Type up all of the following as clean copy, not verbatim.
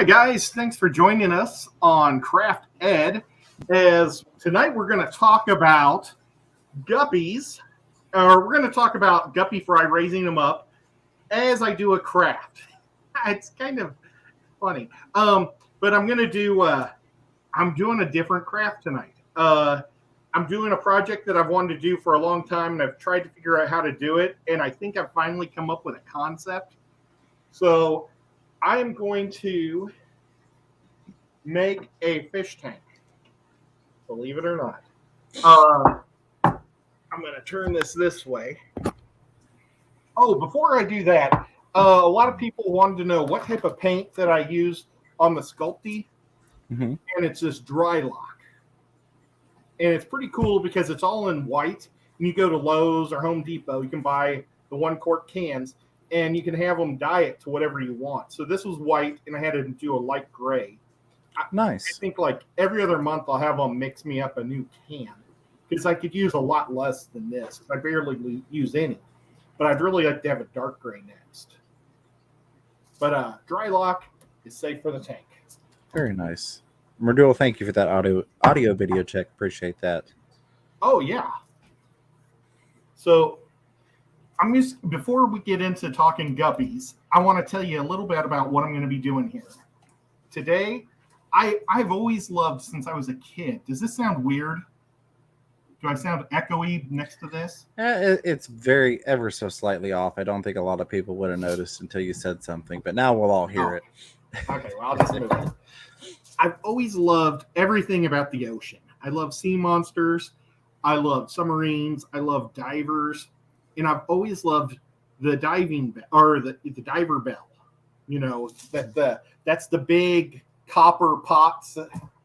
Hi guys, thanks for joining us on CraftED. As tonight we're going to talk about guppies, or we're going to talk about guppy fry, raising them up as I do a craft. It's kind of funny, but I'm going to do. I'm doing a different craft tonight. I'm doing a project that I've wanted to do for a long time, and I've tried to figure out how to do it, and I think I've finally come up with a concept. So I am going to make a fish tank, believe it or not. I'm going to turn this way. Oh, before I do that, a lot of people wanted to know what type of paint that I use on the Sculpey, and it's this dry lock. And it's pretty cool because it's all in white. And you go to Lowe's or Home Depot, you can buy the 1-quart cans, and you can have them dye it to whatever you want. So this was white, and I had to do a light gray. Nice. I think like every other month I'll have them mix me up a new can because I could use a lot less than this. I barely use any. But I'd really like to have a dark gray next. But dry lock is safe for the tank. Very nice. Merdul, thank you for that audio video check. Appreciate that. Oh, yeah. So before we get into talking guppies, I want to tell you a little bit about what I'm going to be doing here. Today, I've always loved since I was a kid. Does this sound weird? Do I sound echoey next to this? It's very ever so slightly off. I don't think a lot of people would have noticed until you said something, but now we'll all hear it. Okay, well, I'll just move it. I've always loved everything about the ocean. I love sea monsters. I love submarines. I love divers. And I've always loved the diving bell, or the diver bell. You know, that's the big copper pots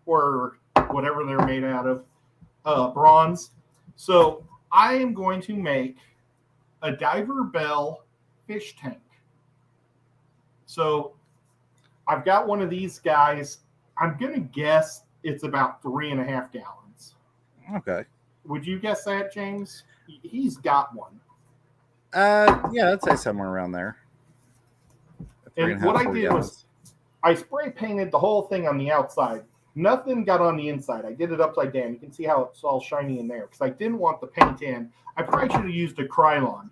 or whatever they're made out of, bronze. So I am going to make a diver bell fish tank. So I've got one of these guys. I'm going to guess it's about 3.5 gallons. Okay. Would you guess that, James? He's got one. Yeah, I'd say somewhere around there. And what I did was I spray painted the whole thing on the outside. Nothing got on the inside. I did it upside down. You can see how it's all shiny in there because I didn't want the paint in. I probably should have used a Krylon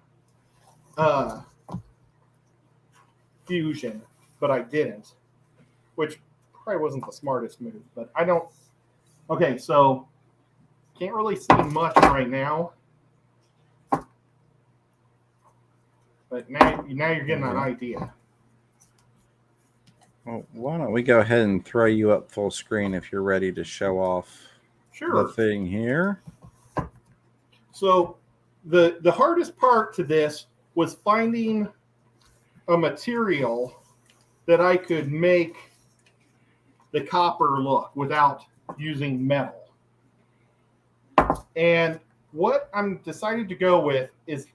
Fusion, but I didn't, which probably wasn't the smartest move. But I don't. Okay, so can't really see much right now. But now you're getting an idea. Well, why don't we go ahead and throw you up full screen if you're ready to show off the thing here. So the hardest part to this was finding a material that I could make the copper look without using metal. And what I'm decided to go with is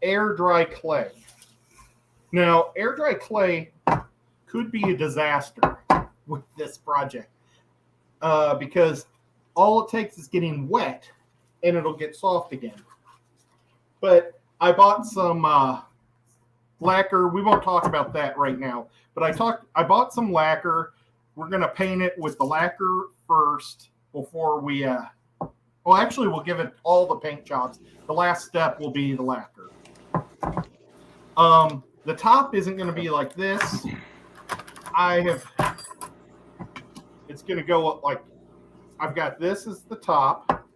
air dry clay. Now, air dry clay could be a disaster with this project because all it takes is getting wet and it'll get soft again. But I bought some lacquer. We won't talk about that right now, but I bought some lacquer. We're going to paint it with the lacquer first before we well, actually, we'll give it all the paint jobs. The last step will be the lacquer. The top isn't going to be like this. It's going to go up like, I've got this as the top.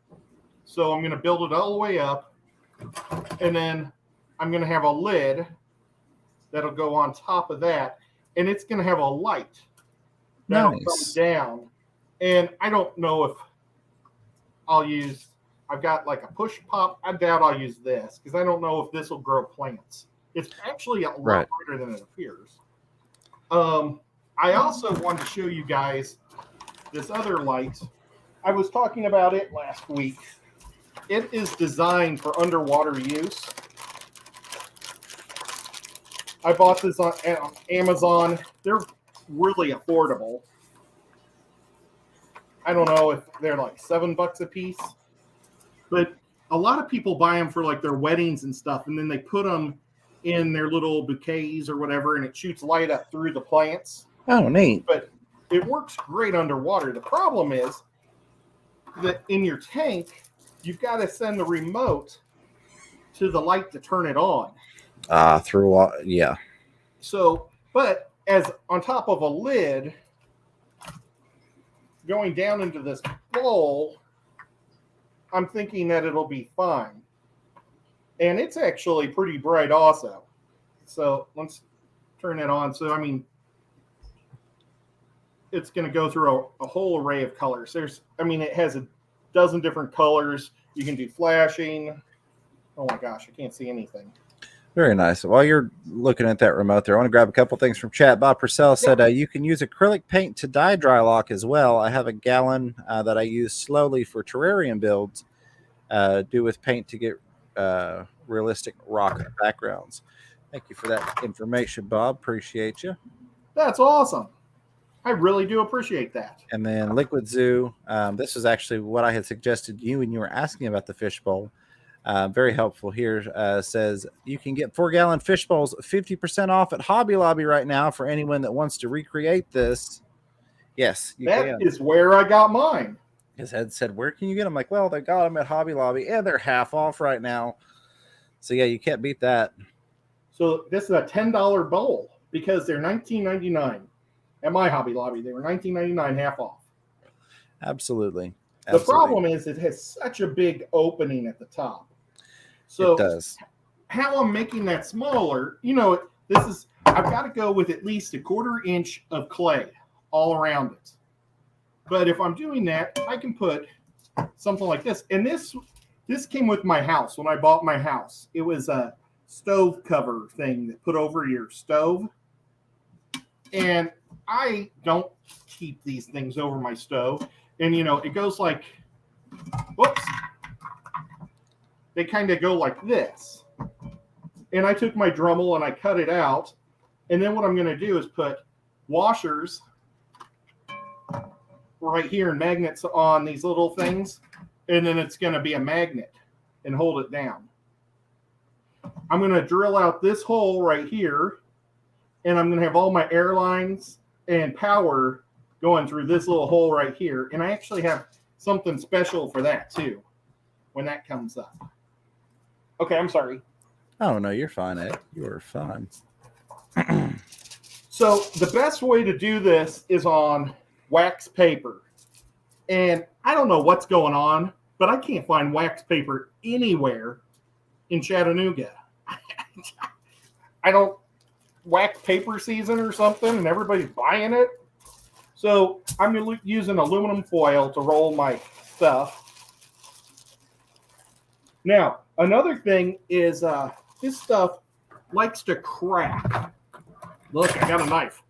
So I'm going to build it all the way up. And then I'm going to have a lid that'll go on top of that. And it's going to have a light that'll come down. And I don't know if I've got like a push pop. I doubt I'll use this because I don't know if this will grow plants. It's actually a lot harder than it appears. I also wanted to show you guys this other light. I was talking about it last week. It is designed for underwater use. I bought this on Amazon. They're really affordable. I don't know if they're like $7 a piece, but a lot of people buy them for like their weddings and stuff, and then they put them in their little bouquets or whatever, and it shoots light up through the plants. Oh, neat. But it works great underwater. The problem is that in your tank, you've got to send the remote to the light to turn it on. Yeah. So, but as on top of a lid, going down into this bowl, I'm thinking that it'll be fine. And it's actually pretty bright also. So let's turn it on. So, I mean, it's going to go through a whole array of colors. It has a dozen different colors. You can do flashing. Oh my gosh, I can't see anything. Very nice. While you're looking at that remote there, I want to grab a couple things from chat. Bob Purcell said you can use acrylic paint to dye dry lock as well. I have a gallon that I use slowly for terrarium builds, do with paint to get realistic rock backgrounds. Thank you for that information, Bob. Appreciate you. That's awesome. I really do appreciate that. And then Liquid Zoo. This was actually what I had suggested you when you were asking about the fishbowl. Very helpful here. Says you can get 4-gallon fish bowls 50% off at Hobby Lobby right now for anyone that wants to recreate this. Yes, you can. That is where I got mine. His head said, "Where can you get them?" Like, well, they got them at Hobby Lobby, and they're half off right now. So yeah, you can't beat that. So this is a $10 bowl because they're $19.99 at my Hobby Lobby. They were $19.99 half off. Absolutely. The problem is it has such a big opening at the top. So it does. How I'm making that smaller, I've got to go with at least a 1/4 inch of clay all around it. But if I'm doing that, I can put something like this. And this came with my house when I bought my house. It was a stove cover thing that put over your stove. And I don't keep these things over my stove. And, it goes like, whoops. They kind of go like this. And I took my Dremel and I cut it out. And then what I'm going to do is put washers right here and magnets on these little things. And then it's going to be a magnet and hold it down. I'm going to drill out this hole right here. And I'm going to have all my air lines and power going through this little hole right here. And I actually have something special for that too when that comes up. Okay, I'm sorry. Oh, no, you're fine, Ed. You are fine. So the best way to do this is on wax paper. And I don't know what's going on, but I can't find wax paper anywhere in Chattanooga. I don't wax paper season or something, and everybody's buying it. So I'm using aluminum foil to roll my stuff. Now, another thing is this stuff likes to crack. Look, I got a knife.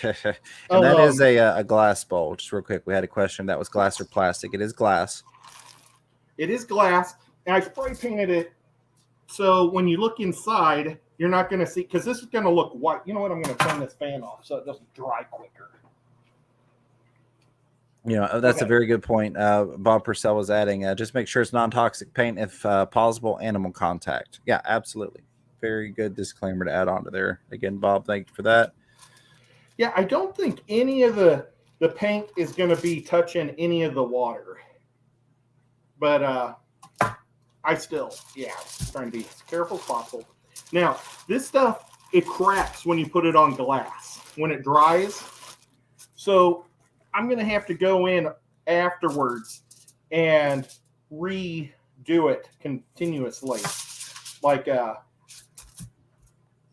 And that is a glass bowl. Just real quick, we had a question. That was glass or plastic? It is glass. It is glass, and I spray painted it so when you look inside, you're not going to see, because this is going to look white. You know what? I'm going to turn this fan off so it doesn't dry quicker. That's a very good point. Bob Purcell was adding, just make sure it's non-toxic paint if possible, animal contact. Yeah, absolutely. Very good disclaimer to add on to there. Again, Bob, thank you for that. Yeah, I don't think any of the paint is going to be touching any of the water. But I still, trying to be as careful as possible. Now, this stuff, it cracks when you put it on glass, when it dries. So I'm going to have to go in afterwards and redo it continuously. Like, I'm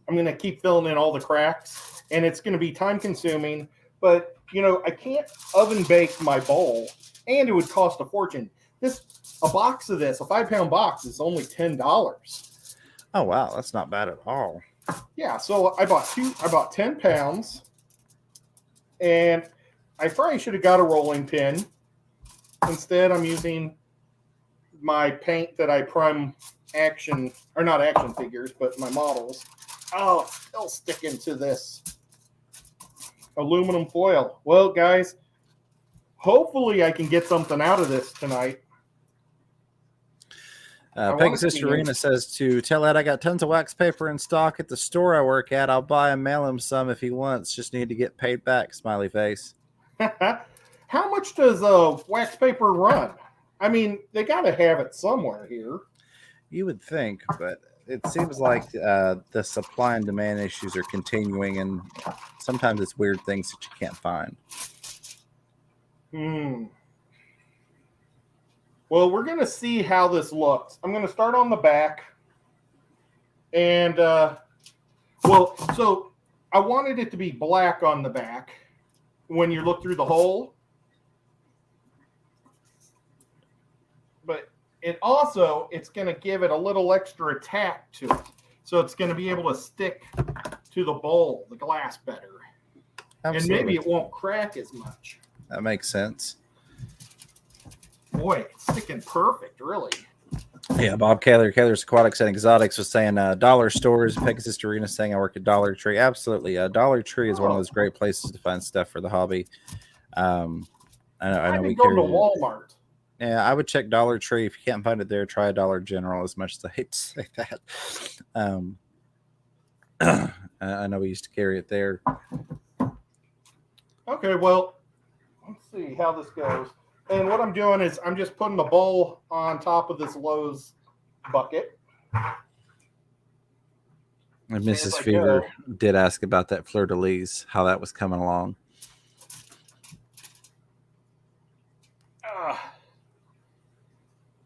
going to keep filling in all the cracks, and it's going to be time consuming. But, I can't oven bake my bowl, and it would cost a fortune. A box of this, a 5-pound box, is only $10. Oh, wow. That's not bad at all. Yeah. So I bought 10 pounds, and I probably should have got a rolling pin. Instead, I'm using my paint that I prime not action figures, but my models. Oh, it's still sticking to this aluminum foil. Well, guys, hopefully I can get something out of this tonight. Pegasus Arena says to tell Ed I got tons of wax paper in stock at the store I work at. I'll buy and mail him some if he wants. Just need to get paid back. Smiley face. How much does wax paper run? I mean, they got to have it somewhere here. You would think, but it seems like the supply and demand issues are continuing, and sometimes it's weird things that you can't find. Well, we're going to see how this looks. I'm going to start on the back. And, so I wanted it to be black on the back when you look through the hole. But it's going to give it a little extra attack to it. So it's going to be able to stick to the bowl, the glass better. Absolutely. And maybe it won't crack as much. That makes sense. Boy, it's sticking perfect, really. Yeah, Bob Kaler's Aquatics and Exotics was saying dollar stores. Pegasus Arena saying I work at Dollar Tree. Absolutely. Dollar Tree is one of those great places to find stuff for the hobby. I know we go to Walmart. Yeah, I would check Dollar Tree. If you can't find it there, try Dollar General, as much as I hate to say that. I know we used to carry it there. Okay, well, let's see how this goes. And what I'm doing is I'm just putting the bowl on top of this Lowe's bucket. And Mrs. Fever did ask about that fleur-de-lis, how that was coming along.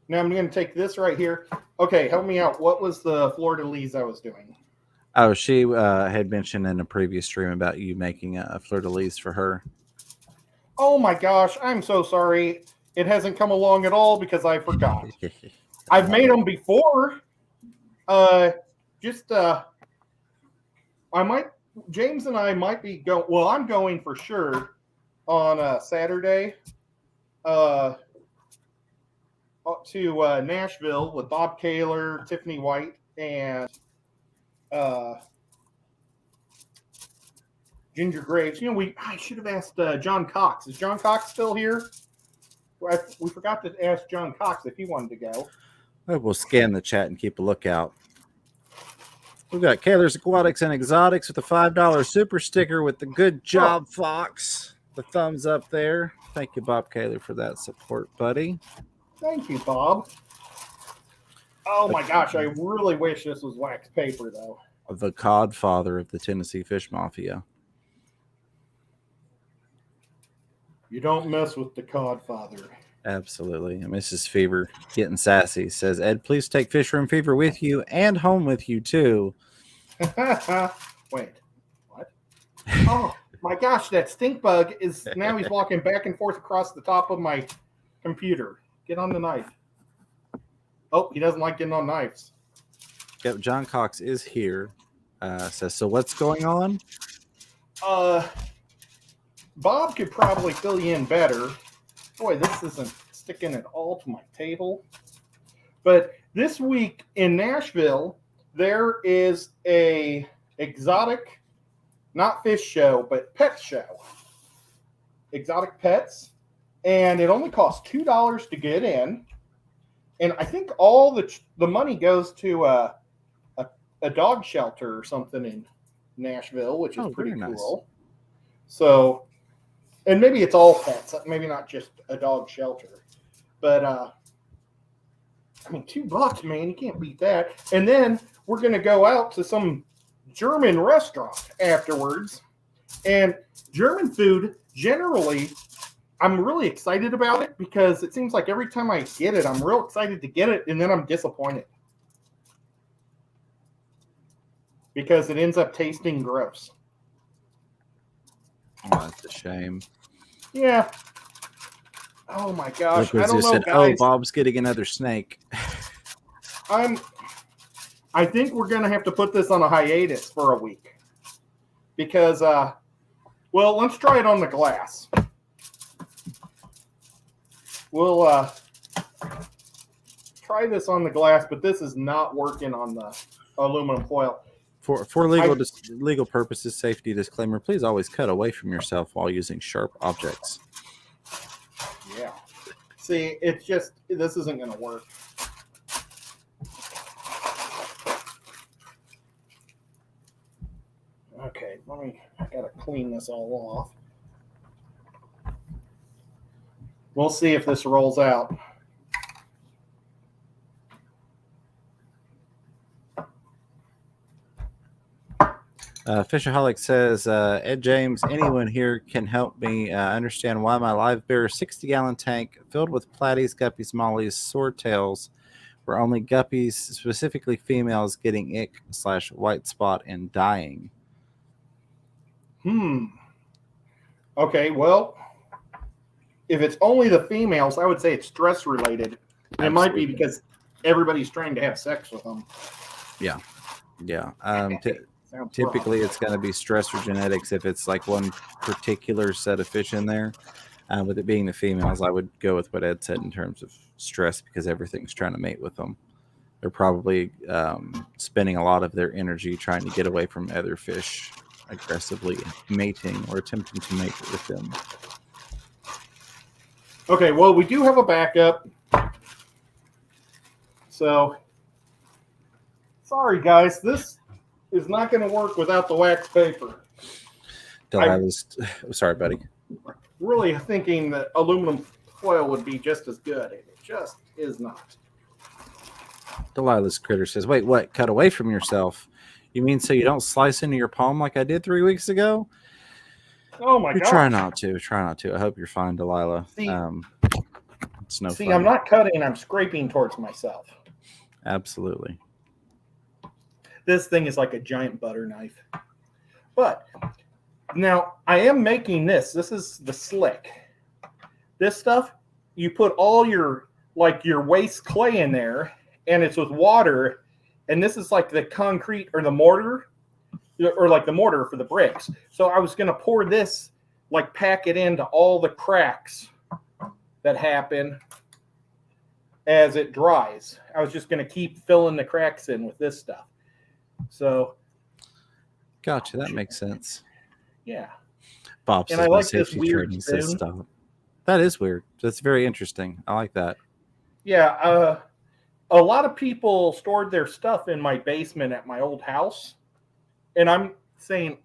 Now I'm going to take this right here. Okay, help me out. What was the fleur-de-lis I was doing? Oh, she had mentioned in a previous stream about you making a fleur-de-lis for her. Oh my gosh, I'm so sorry. It hasn't come along at all because I forgot. I've made them before. James and I might be going. Well, I'm going for sure on Saturday to Nashville with Bob Kaler, Tiffany White, and Ginger Graves. You know, I should have asked John Cox. Is John Cox still here? We forgot to ask John Cox if he wanted to go. We'll scan the chat and keep a lookout. We've got Kaler's Aquatics and Exotics with a $5 super sticker with the good job, Fox. The thumbs up there. Thank you, Bob Kaler, for that support, buddy. Thank you, Bob. Oh my gosh, I really wish this was wax paper, though. The codfather of the Tennessee Fish Mafia. You don't mess with the codfather. Absolutely. And Mrs. Fever getting sassy says, Ed, please take Fish Room Fever with you and home with you, too. Wait, what? Oh, my gosh, that stink bug is now he's walking back and forth across the top of my computer. Get on the knife. Oh, he doesn't like getting on knives. Yep, John Cox is here. Says, so what's going on? Bob could probably fill you in better. Boy, this isn't sticking at all to my table. But this week in Nashville, there is a exotic, not fish show, but pet show. Exotic pets. And it only costs $2 to get in. And I think all the money goes to a dog shelter or something in Nashville, which is pretty cool. Nice. So, and maybe it's all pets, maybe not just a dog shelter. But, I mean, $2, man, you can't beat that. And then we're going to go out to some German restaurant afterwards. And German food, generally, I'm really excited about it because it seems like every time I get it, I'm real excited to get it, and then I'm disappointed. Because it ends up tasting gross. Oh, that's a shame. Yeah. Oh my gosh. I don't know, guys. Oh, Bob's getting another snake. I think we're going to have to put this on a hiatus for a week. Because, well, let's try it on the glass. We'll try this on the glass, but this is not working on the aluminum foil. For legal purposes, safety disclaimer, please always cut away from yourself while using sharp objects. Yeah. See, it's just, this isn't going to work. Okay, I gotta clean this all off. We'll see if this rolls out. Fisherholic says, Ed James, anyone here can help me understand why my live bear 60-gallon tank filled with platies, guppies, mollies, swordtails were only guppies, specifically females, getting ick/white spot and dying. Okay, well, if it's only the females, I would say it's stress related. It might be because everybody's trying to have sex with them. Yeah. Sounds Typically, rough. it's going to be stress or genetics if it's like one particular set of fish in there. With it being the females, I would go with what Ed said in terms of stress because everything's trying to mate with them. They're probably spending a lot of their energy trying to get away from other fish aggressively mating or attempting to mate with them. Okay, well, we do have a backup. So, sorry, guys. This is not going to work without the wax paper. Sorry, buddy. Really thinking that aluminum foil would be just as good. It just is not. Delilah's critter says, wait, what? Cut away from yourself? You mean so you don't slice into your palm like I did 3 weeks ago? Oh, my God. Try not to. Try not to. I hope you're fine, Delilah. See, it's no see fun. I'm not cutting. I'm scraping towards myself. Absolutely. This thing is like a giant butter knife. But now I am making this. This is the slick. This stuff, you put all your waste clay in there, and it's with water. And this is like the concrete or the mortar, or like the mortar for the bricks. So I was going to pour this, like pack it into all the cracks that happen as it dries. I was just going to keep filling the cracks in with this stuff. So, gotcha. That makes sense. Yeah. Bob says, and I my like this safety weird training spoon. says stop. That is weird. That's very interesting. I like that. Yeah. A lot of people stored their stuff in my basement at my old house. And I'm saying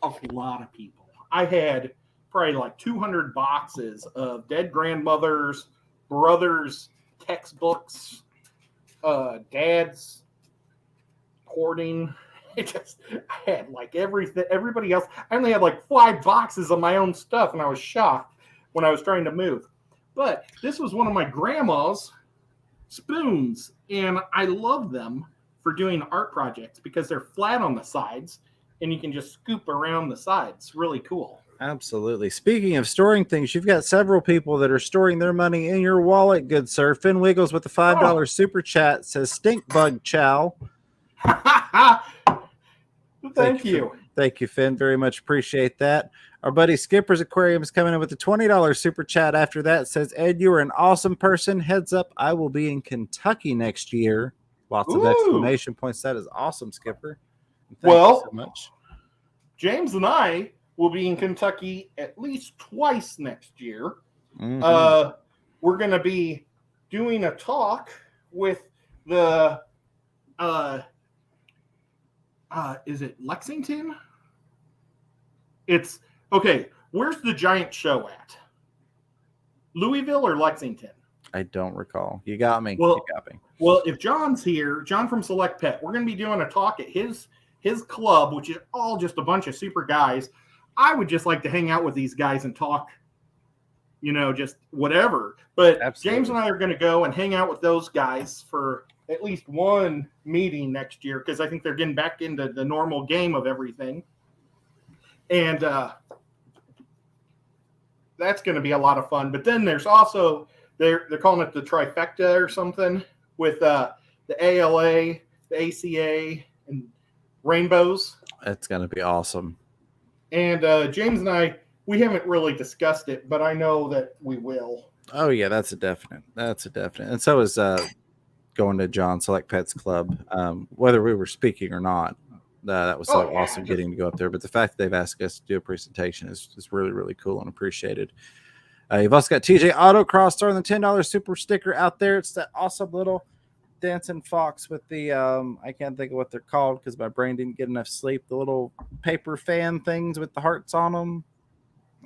a lot of people. I had probably like 200 boxes of dead grandmothers, brothers, textbooks, dad's hoarding. I had like everything, everybody else. I only had like 5 boxes of my own stuff, and I was shocked when I was trying to move. But this was one of my grandma's spoons, and I love them for doing art projects because they're flat on the sides, and you can just scoop around the sides. Really cool. Absolutely. Speaking of storing things, you've got several people that are storing their money in your wallet, good sir. Finn Wiggles with the $5 super chat says, stink bug chow. Thank you. Thank you, Finn. Very much appreciate that. Our buddy Skipper's Aquarium is coming in with the $20 super chat after that. Says, Ed, you are an awesome person. Heads up, I will be in Kentucky next year. Lots of exclamation points. That is awesome, Skipper. Thank you so much. James and I will be in Kentucky at least twice next year. Mm-hmm. We're going to be doing a talk with the is it Lexington? It's okay. Where's the giant show at? Louisville or Lexington? I don't recall. You got me. Well, you got me. Well, if John's here, John from Select Pet, we're going to be doing a talk at his club, which is all just a bunch of super guys. I would just like to hang out with these guys and talk, just whatever. But absolutely. James and I are going to go and hang out with those guys for at least one meeting next year, because I think they're getting back into the normal game of everything. And that's going to be a lot of fun. But then there's also, they're calling it the trifecta or something with the ALA, the ACA, and Rainbows. It's going to be awesome. And James and I, we haven't really discussed it, but I know that we will. Oh, yeah, that's a definite. And so is going to John Select Pets Club, whether we were speaking or not. That was so awesome getting to go up there. But the fact that they've asked us to do a presentation is really, really cool and appreciated. You've also got TJ Autocross throwing the $10 super sticker out there. It's that awesome little dancing fox with the I can't think of what they're called because my brain didn't get enough sleep. The little paper fan things with the hearts on them.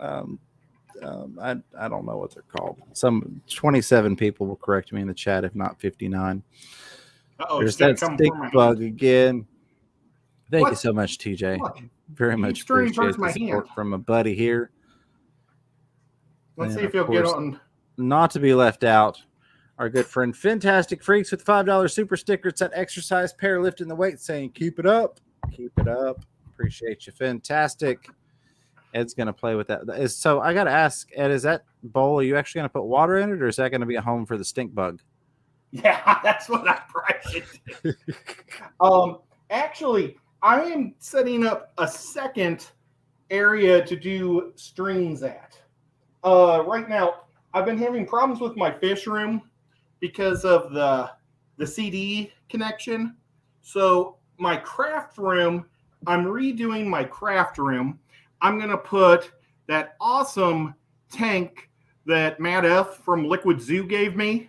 I don't know what they're called. Some 27 people will correct me in the chat, if not 59. There's that stink bug again. Thank you so much, TJ. Look, very much appreciate the support from a buddy here. Let's see if you'll get on. Not to be left out, our good friend Fantastic Freaks with $5 super sticker. It's that exercise pair lifting the weight saying, keep it up. Keep it up. Appreciate you, Fantastic. Ed's going to play with that. So I got to ask, Ed, is that bowl, are you actually going to put water in it, or is that going to be a home for the stink bug? Yeah, that's what I priced. Actually, I am setting up a second area to do streams at. Right now, I've been having problems with my fish room because of the CD connection. So my craft room, I'm redoing my craft room. I'm going to put that awesome tank that Matt F. from Liquid Zoo gave me.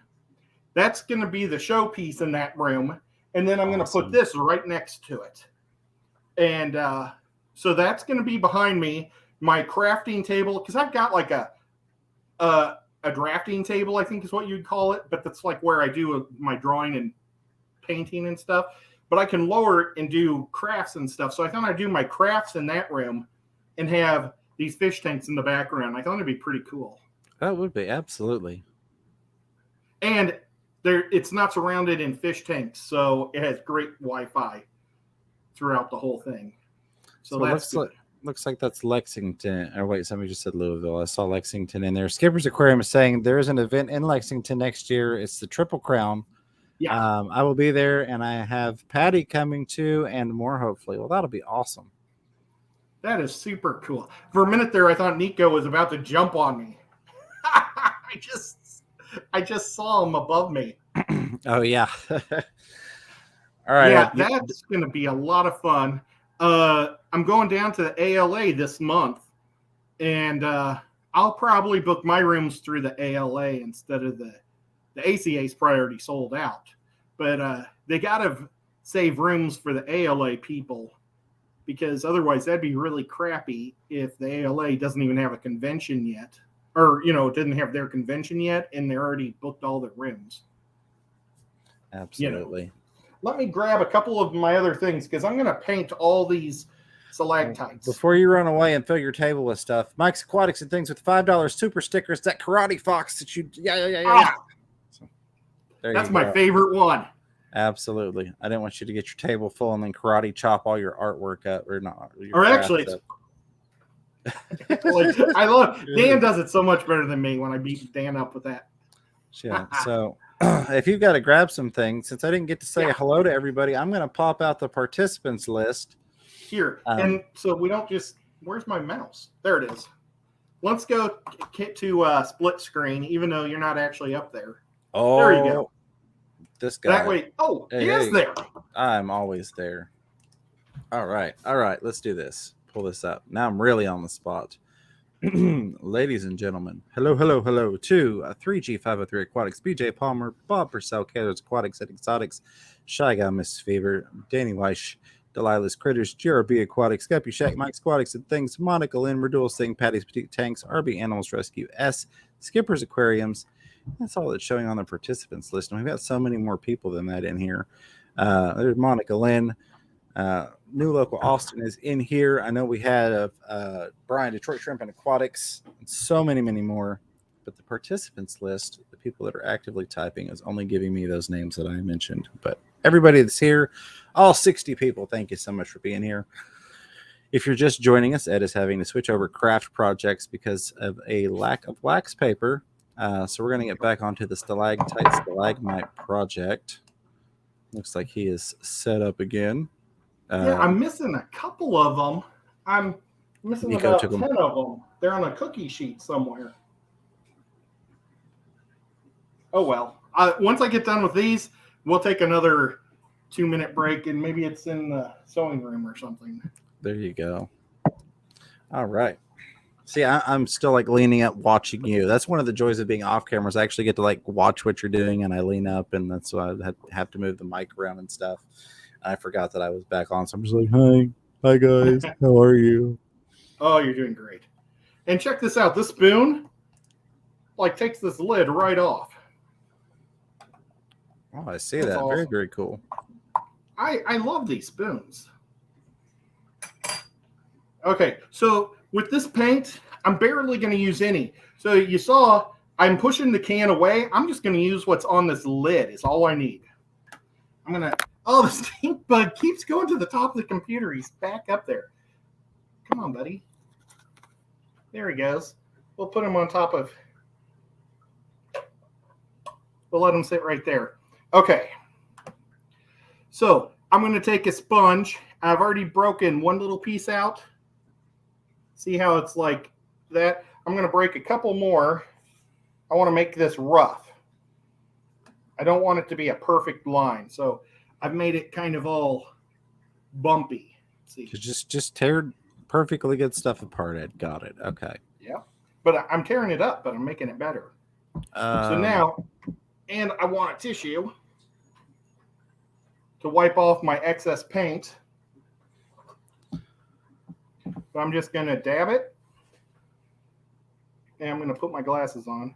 That's going to be the showpiece in that room. And then I'm going to put this right next to it. And so that's going to be behind me. My crafting table, because I've got like a drafting table, I think is what you'd call it. But that's like where I do my drawing and painting and stuff. But I can lower it and do crafts and stuff. So I thought I'd do my crafts in that room and have these fish tanks in the background. I thought it'd be pretty cool. That would be, absolutely. And it's not surrounded in fish tanks, so it has great Wi-Fi throughout the whole thing. So that's looks like that's Lexington. Or wait, somebody just said Louisville. I saw Lexington in there. Skipper's Aquarium is saying there is an event in Lexington next year. It's the Triple Crown. Yeah. I will be there, and I have Patty coming too, and more hopefully. Well, that'll be awesome. That is super cool. For a minute there, I thought Nico was about to jump on me. I just saw him above me. Oh, yeah. All right. Yeah, that's going to be a lot of fun. I'm going down to the ALA this month, and I'll probably book my rooms through the ALA instead of the ACA's priority sold out. But they got to save rooms for the ALA people, because otherwise that'd be really crappy if the ALA doesn't even have a convention yet, or, didn't have their convention yet, and they're already booked all their rooms. Absolutely. Let me grab a couple of my other things, because I'm going to paint all these stalactites. Before you run away and fill your table with stuff, Mike's Aquatics and Things with $5 super stickers, that Karate Fox that you... Yeah. So, that's my favorite one. Absolutely. I didn't want you to get your table full and then karate chop all your artwork up, or not. Or actually, I love Dan does it so much better than me when I beat Dan up with that. Yeah. So if you've got to grab some things, since I didn't get to say hello to everybody, I'm going to pop out the participants list here. And so we don't just, where's my mouse? There it is. Let's go to split screen, even though you're not actually up there. Oh, there you go. This guy. That way. Oh, he is there. I'm always there. All right. Let's do this. Pull this up. Now I'm really on the spot. Ladies and gentlemen, hello to 3G503 Aquatics, BJ Palmer, Bob Purcell, Kaler's Aquatics and Exotics, Shy Guy, Miss Fever, Danny Weish, Delilah's Critters, GRB Aquatics, Guppy Shack, Mike's Aquatics and Things, Monica Lynn, Merdul's Thing, Patty's Petite Tanks, RB Animals Rescue S, Skipper's Aquariums. That's all that's showing on the participants list. And we've got so many more people than that in here. There's Monica Lynn. New Local Austin is in here. I know we had Brian, Detroit Shrimp and Aquatics, and so many more. But the participants list, the people that are actively typing, is only giving me those names that I mentioned. But everybody that's here, all 60 people, thank you so much for being here. If you're just joining us, Ed is having to switch over craft projects because of a lack of wax paper. So we're going to get back onto the stalagmite project. Looks like he is set up again. I'm missing a couple of them. I'm missing about 10 of them. They're on a cookie sheet somewhere. Oh, well. Once I get done with these, we'll take another 2-minute break, and maybe it's in the sewing room or something. There you go. All right. See, I'm still like leaning up watching you. That's one of the joys of being off cameras. I actually get to like watch what you're doing, and I lean up, and that's why I have to move the mic around and stuff. I forgot that I was back on, so I'm just like, hi guys, how are you? Oh, you're doing great. And check this out. This spoon, like, takes this lid right off. Oh, I see That's that. awesome. Very, very cool. I love these spoons. Okay, so with this paint, I'm barely going to use any. So you saw I'm pushing the can away. I'm just going to use what's on this lid. It's all I need. I'm going to... Oh, the stink bug keeps going to the top of the computer. He's back up there. Come on, buddy. There he goes. We'll put him on top of... We'll let him sit right there. Okay. So I'm going to take a sponge. I've already broken one little piece out. See how it's like that? I'm going to break a couple more. I want to make this rough. I don't want it to be a perfect line. So I've made it kind of all bumpy. Let's see. Just tear perfectly good stuff apart, Ed. Got it. Okay. Yeah. But I'm tearing it up, but I'm making it better. So now, and I want a tissue to wipe off my excess paint. So I'm just going to dab it. And I'm going to put my glasses on.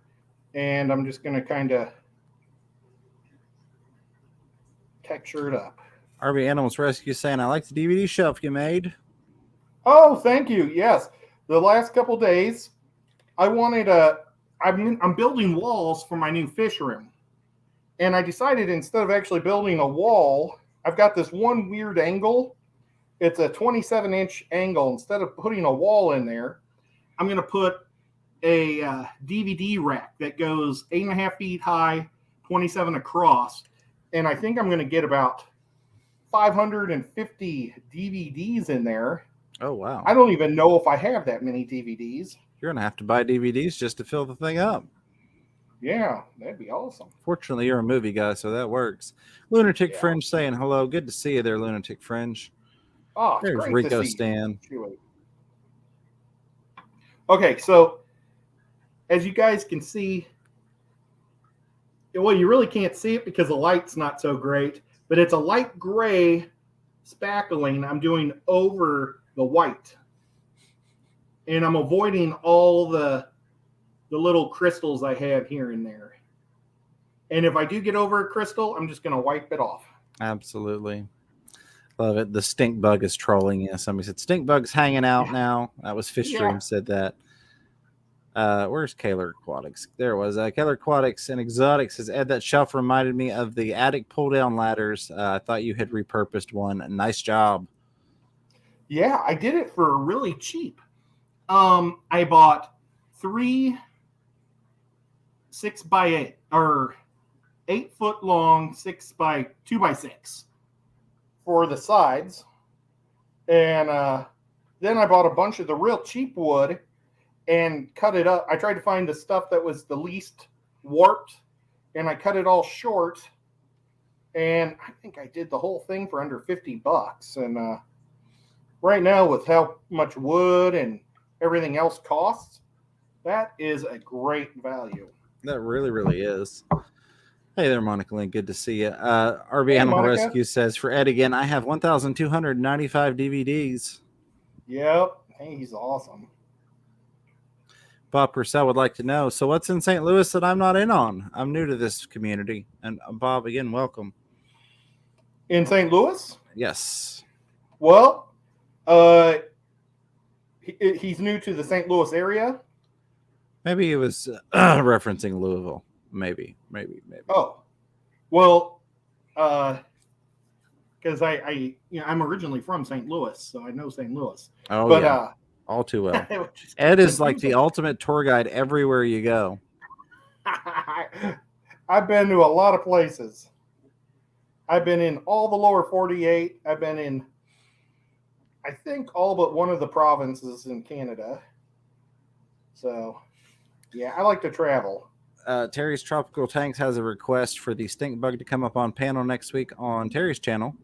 And I'm just going to kind of texture it up. RB Animals Rescue saying, I like the DVD shelf you made. Oh, thank you. Yes. The last couple days, I wanted I'm building walls for my new fish room. And I decided instead of actually building a wall, I've got this one weird angle. It's a 27-inch angle. Instead of putting a wall in there, I'm going to put a DVD rack that goes 8.5 feet high, 27 across. And I think I'm going to get about 550 DVDs in there. Oh, wow. I don't even know if I have that many DVDs. You're going to have to buy DVDs just to fill the thing up. Yeah, that'd be awesome. Fortunately, you're a movie guy, so that works. Lunatic Fringe saying hello. Good to see you there, Lunatic Fringe. Oh, it's There's great Rico to see Stan. you. Okay, so as you guys can see, well, you really can't see it because the light's not so great, but it's a light gray spackling I'm doing over the white. And I'm avoiding all the little crystals I have here and there. And if I do get over a crystal, I'm just going to wipe it off. Absolutely. Love it. The stink bug is trolling you. Somebody said stink bug's hanging out now. That was Fish Stream said that. Where's Kaler Aquatics? There it was. Kaler Aquatics and Exotics says, Ed, that shelf reminded me of the attic pull-down ladders. I thought you had repurposed one. Nice job. Yeah, I did it for really cheap. I bought 3 6x8 or 8 foot long 2x6 for the sides, and then I bought a bunch of the real cheap wood and cut it up. I tried to find the stuff that was the least warped, and I cut it all short, and I think I did the whole thing for under $50. And right now, with how much wood and everything else costs, that is a great value. That really, really is. Hey there, Monica Lynn. Good to see you. RB Animal Monica. Rescue says, for Ed again, I have 1,295 DVDs. Yep. Hey, he's awesome. Bob Purcell would like to know, so what's in St. Louis that I'm not in on? I'm new to this community. And Bob, again, welcome. In St. Louis? Yes. Well, he's new to the St. Louis area. Maybe he was referencing Louisville. Maybe. Oh, well, because I'm originally from St. Louis, so I know St. Louis. Oh, but, yeah. All too well. Ed is like the ultimate tour guide everywhere you go. I've been to a lot of places. I've been in all the lower 48. I've been in, I think, all but one of the provinces in Canada. So, yeah, I like to travel. Terry's Tropical Tanks has a request for the stink bug to come up on panel next week on Terry's channel.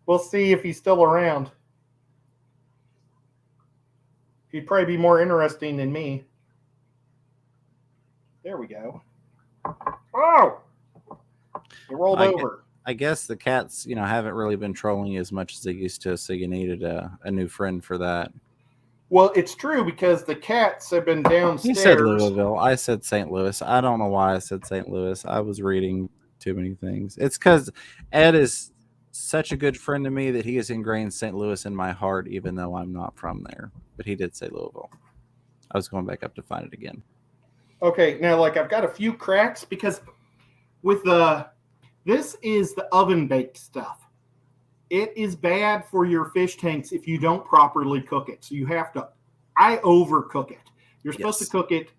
We'll see if he's still around. He'd probably be more interesting than me. There we go. Oh! It rolled over. I guess the cats, haven't really been trolling you as much as they used to, so you needed a new friend for that. Well, it's true because the cats have been downstairs. He said Louisville. I said St. Louis. I don't know why I said St. Louis. I was reading too many things. It's because Ed is such a good friend to me that he has ingrained St. Louis in my heart, even though I'm not from there. But he did say Louisville. I was going back up to find it again. Okay, now I've got a few cracks because with this is the oven baked stuff. It is bad for your fish tanks if you don't properly cook it. So you have to, I overcook it. You're supposed to cook it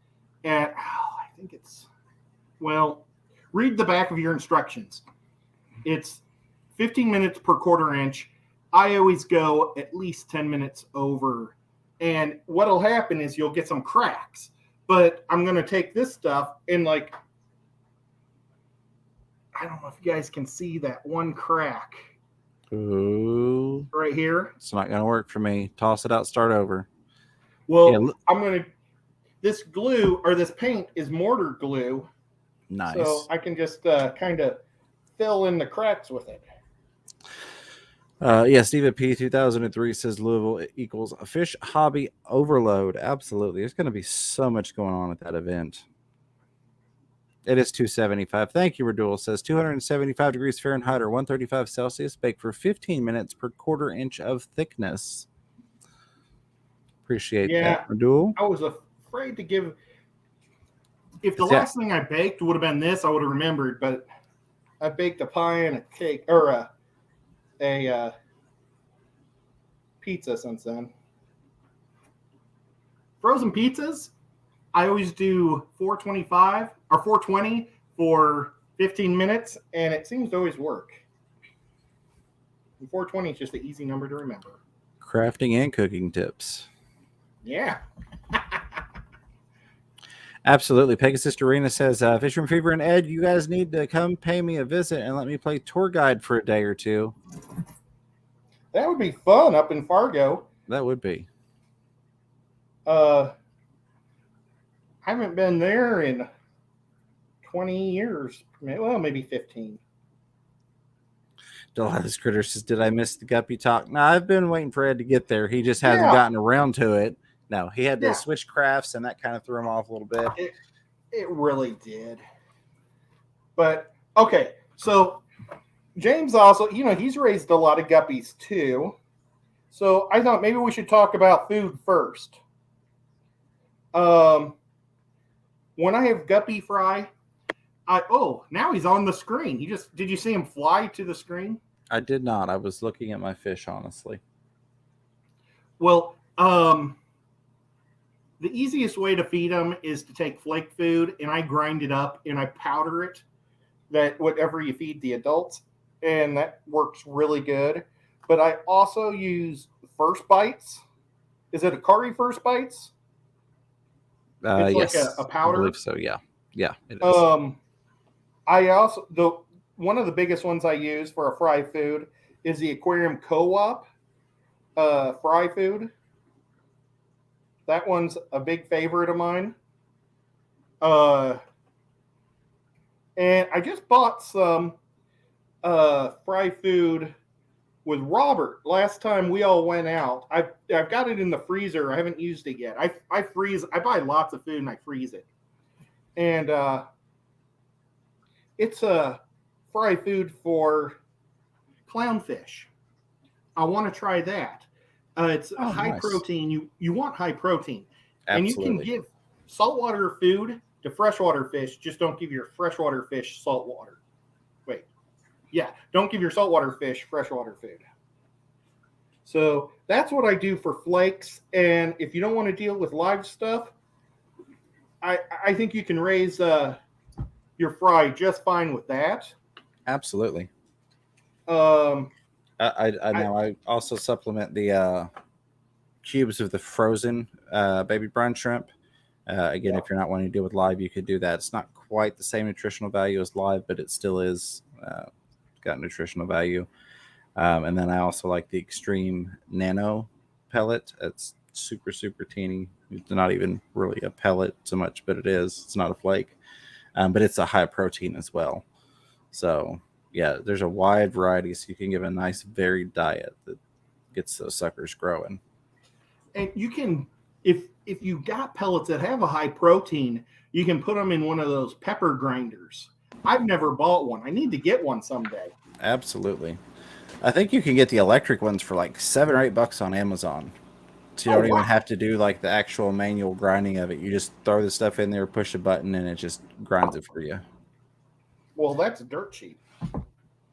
at, I think it's, read the back of your instructions. It's 15 minutes per quarter inch. I always go at least 10 minutes over. And what'll happen is you'll get some cracks. But I'm going to take this stuff and I don't know if you guys can see that one crack. Ooh. Right here. It's not going to work for me. Toss it out, start over. Well, this glue or this paint is mortar glue. Nice. So I can just kind of fill in the cracks with it. Stephen P. 2003 says Louisville equals a fish hobby overload. Absolutely. There's going to be so much going on at that event. It is 275. Thank you, Radul. Says 275 degrees Fahrenheit or 135 Celsius. Bake for 15 minutes per quarter inch of thickness. Appreciate that, Radul. I was afraid to give. If the last thing I baked would have been this, I would have remembered. But I baked a pie and a cake or a pizza since then. Frozen pizzas, I always do 425 or 420 for 15 minutes, and it seems to always work. And 420 is just an easy number to remember. Crafting and cooking tips. Yeah. Absolutely. Pegasus Arena says, Fisherman Fever and Ed, you guys need to come pay me a visit and let me play tour guide for a day or two. That would be fun up in Fargo. That would be. I haven't been there in 20 years. Well, maybe 15. Delighted Critter says, did I miss the guppy talk? No, I've been waiting for Ed to get there. He just hasn't gotten around to it. No, he had to switch crafts, and that kind of threw him off a little bit. It really did. But, okay, so James also, he's raised a lot of guppies too. So I thought maybe we should talk about food first. When I have guppy fry, now he's on the screen. Did you see him fly to the screen? I did not. I was looking at my fish, honestly. Well, the easiest way to feed them is to take flake food and I grind it up and I powder it, that whatever you feed the adults, and that works really good. But I also use First Bites. Is it Akari First Bites? It's yes, like a powder. I believe so. Yeah, it is. I also one of the biggest ones I use for a fry food is the AQUARIUM Co-op fry food. That one's a big favorite of mine. And I just bought some fry food with Robert last time we all went out. I've got it in the freezer. I haven't used it yet. I buy lots of food and I freeze it. And it's a fry food for clownfish. I want to try that. It's high protein. You want high protein. Absolutely. And you can give saltwater food to freshwater fish. Just don't give your freshwater fish saltwater. Don't give your saltwater fish freshwater food. So that's what I do for flakes. And if you don't want to deal with live stuff, I think you can raise your fry just fine with that. Absolutely. I also supplement the cubes of the frozen baby brine shrimp. Again, if you're not wanting to deal with live, you could do that. It's not quite the same nutritional value as live, but it still is got nutritional value. And then I also like the extreme nano pellet. It's super, super teeny. It's not even really a pellet so much, but it is. It's not a flake. But it's a high protein as well. So, yeah, there's a wide variety. So you can give a nice varied diet that gets those suckers growing. And you can, if you got pellets that have a high protein, you can put them in one of those pepper grinders. I've never bought one. I need to get one someday. Absolutely. I think you can get the electric ones for like $7 or $8 on Amazon. So you don't even have to do like the actual manual grinding of it. You just throw the stuff in there, push a button, and it just grinds it for you. Well, that's dirt cheap.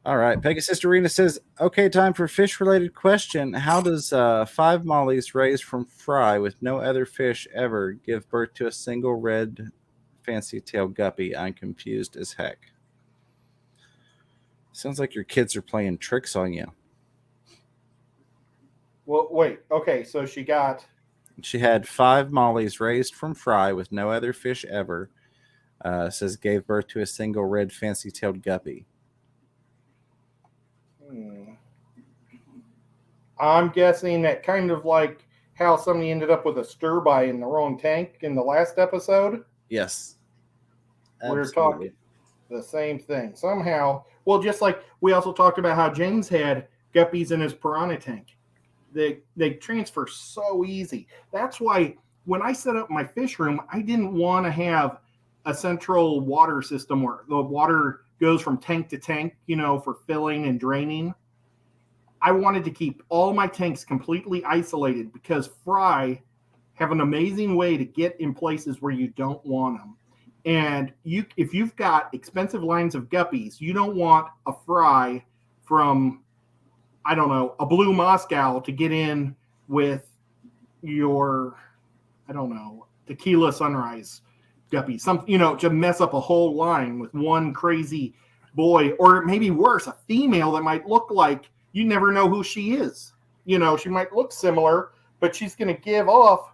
All right. Pegasus Arena says, okay, time for fish-related question. How does 5 mollies raised from fry with no other fish ever give birth to a single red fancy-tailed guppy? I'm confused as heck. Sounds like your kids are playing tricks on you. Well, wait. Okay, so she had 5 mollies raised from fry with no other fish ever. Says gave birth to a single red fancy-tailed guppy. I'm guessing that kind of like how somebody ended up with a stir-by in the wrong tank in the last episode. Yes. We're talking the same thing. Somehow, well, just like we also talked about how James had guppies in his piranha tank. They transfer so easy. That's why when I set up my fish room, I didn't want to have a central water system where the water goes from tank to tank, for filling and draining. I wanted to keep all my tanks completely isolated because fry have an amazing way to get in places where you don't want them. And if you've got expensive lines of guppies, you don't want a fry from, I don't know, a blue Moscow to get in with your, I don't know, tequila sunrise guppy. To mess up a whole line with one crazy boy, or maybe worse, a female that might look like you never know who she is. She might look similar, but she's going to give off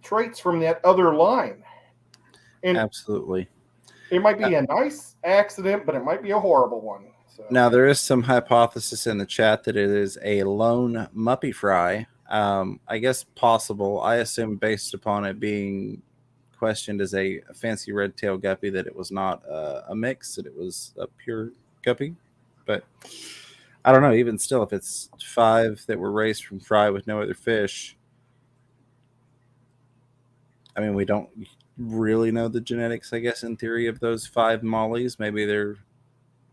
traits from that other line. And absolutely. It might be a nice accident, but it might be a horrible one. So. Now, there is some hypothesis in the chat that it is a lone muppy fry. I guess possible. I assume based upon it being questioned as a fancy red tail guppy that it was not a mix, that it was a pure guppy. But I don't know. Even still, if it's 5 that were raised from fry with no other fish, I mean, we don't really know the genetics, I guess, in theory, of those 5 mollies. Maybe they're,